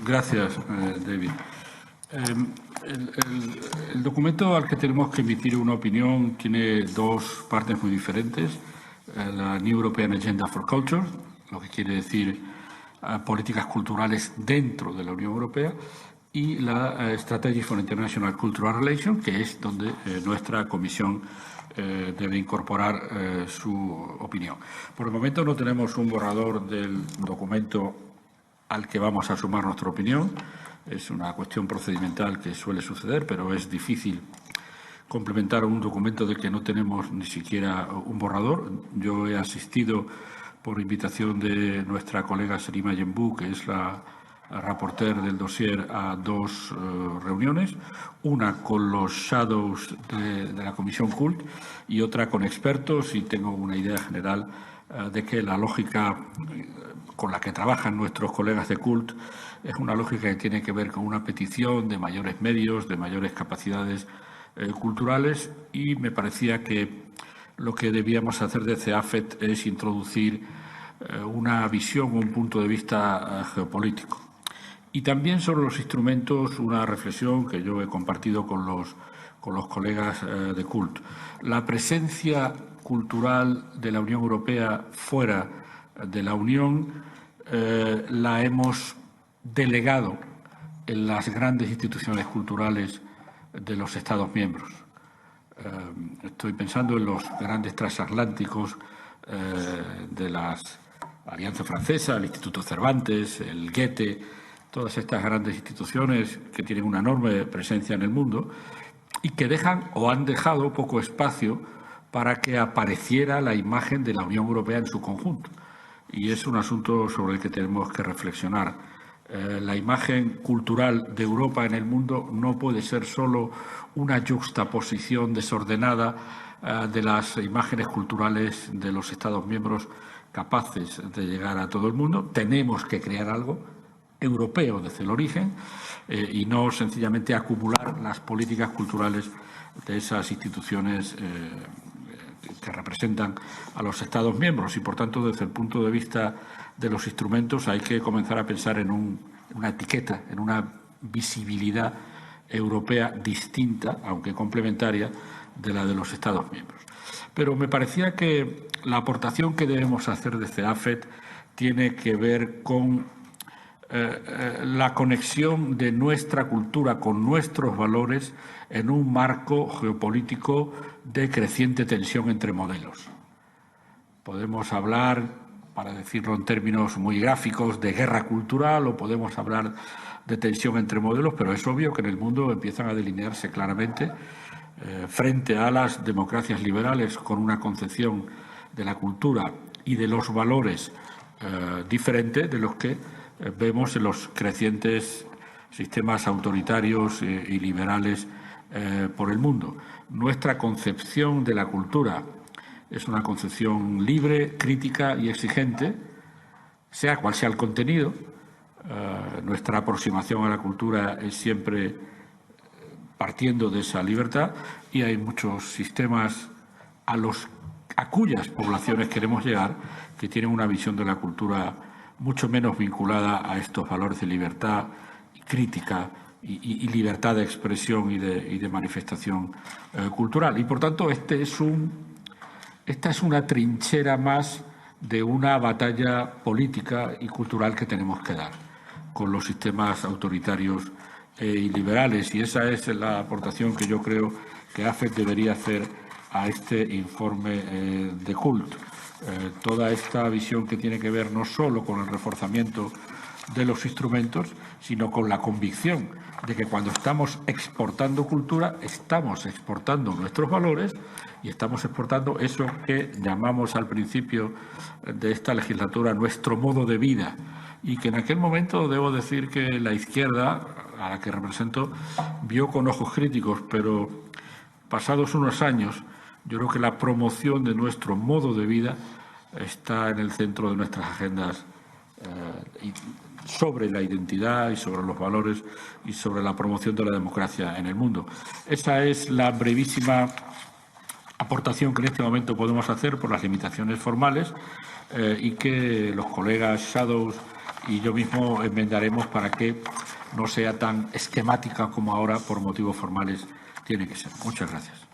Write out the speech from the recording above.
Gracias, David. El documento al que tenemos que emitir una opinión tiene dos partes muy diferentes. La New European Agenda for Culture, lo que quiere decir políticas culturales dentro de la Unión Europea, y la Strategy for International Cultural Relations, que es donde nuestra comisión debe incorporar su opinión. Por el momento no tenemos un borrador del documento al que vamos a sumar nuestra opinión. Es una cuestión procedimental que suele suceder, pero es difícil complementar un documento del que no tenemos ni siquiera un borrador. Yo he asistido por invitación de nuestra colega Serima Yembú, que es la rapporteur del dossier, a dos reuniones, una con los shadows de la Comisión CULT y otra con expertos, y tengo una idea general de que la lógica con la que trabajan nuestros colegas de CULT es una lógica que tiene que ver con una petición de mayores medios, de mayores capacidades culturales, y me parecía que lo que debíamos hacer desde AFET es introducir una visión, un punto de vista geopolítico. Y también sobre los instrumentos, una reflexión que yo he compartido con los colegas de CULT. La presencia cultural de la Unión Europea fuera de la Unión la hemos delegado en las grandes instituciones culturales de los Estados miembros. Estoy pensando en los grandes transatlánticos de la Alianza Francesa, el Instituto Cervantes, el Goethe, todas estas grandes instituciones que tienen una enorme presencia en el mundo y que dejan o han dejado poco espacio para que apareciera la imagen de la Unión Europea en su conjunto. Y es un asunto sobre el que tenemos que reflexionar. La imagen cultural de Europa en el mundo no puede ser solo una yuxtaposición desordenada de las imágenes culturales de los Estados miembros capaces de llegar a todo el mundo. Tenemos que crear algo europeo desde el origen y no sencillamente acumular las políticas culturales de esas instituciones que representan a los Estados miembros, y por tanto desde el punto de vista de los instrumentos hay que comenzar a pensar en una etiqueta, en una visibilidad europea distinta, aunque complementaria, de la de los Estados miembros. Pero me parecía que la aportación que debemos hacer desde AFET tiene que ver con la conexión de nuestra cultura con nuestros valores en un marco geopolítico de creciente tensión entre modelos. Podemos hablar, para decirlo en términos muy gráficos, de guerra cultural, o podemos hablar de tensión entre modelos, pero es obvio que en el mundo empiezan a delinearse claramente frente a las democracias liberales con una concepción de la cultura y de los valores diferente de los que vemos en los crecientes sistemas autoritarios y liberales por el mundo. Nuestra concepción de la cultura es una concepción libre, crítica y exigente, sea cual sea el contenido. Nuestra aproximación a la cultura es siempre partiendo de esa libertad, y hay muchos sistemas a cuyas poblaciones queremos llegar que tienen una visión de la cultura mucho menos vinculada a estos valores de libertad, crítica y libertad de expresión y de manifestación cultural. Y, por tanto, esta es una trinchera más de una batalla política y cultural que tenemos que dar con los sistemas autoritarios y liberales. Y esa es la aportación que yo creo que AFET debería hacer a este informe de CULT. Toda esta visión que tiene que ver no solo con el reforzamiento de los instrumentos, sino con la convicción de que cuando estamos exportando cultura, estamos exportando nuestros valores y estamos exportando eso que llamamos al principio de esta legislatura nuestro modo de vida, y que en aquel momento debo decir que la izquierda, a la que represento, vio con ojos críticos, pero pasados unos años yo creo que la promoción de nuestro modo de vida está en el centro de nuestras agendas sobre la identidad y sobre los valores y sobre la promoción de la democracia en el mundo. Esa es la brevísima aportación que en este momento podemos hacer por las limitaciones formales y que los colegas Shadows y yo mismo enmendaremos para que no sea tan esquemática como ahora por motivos formales tiene que ser. Muchas gracias.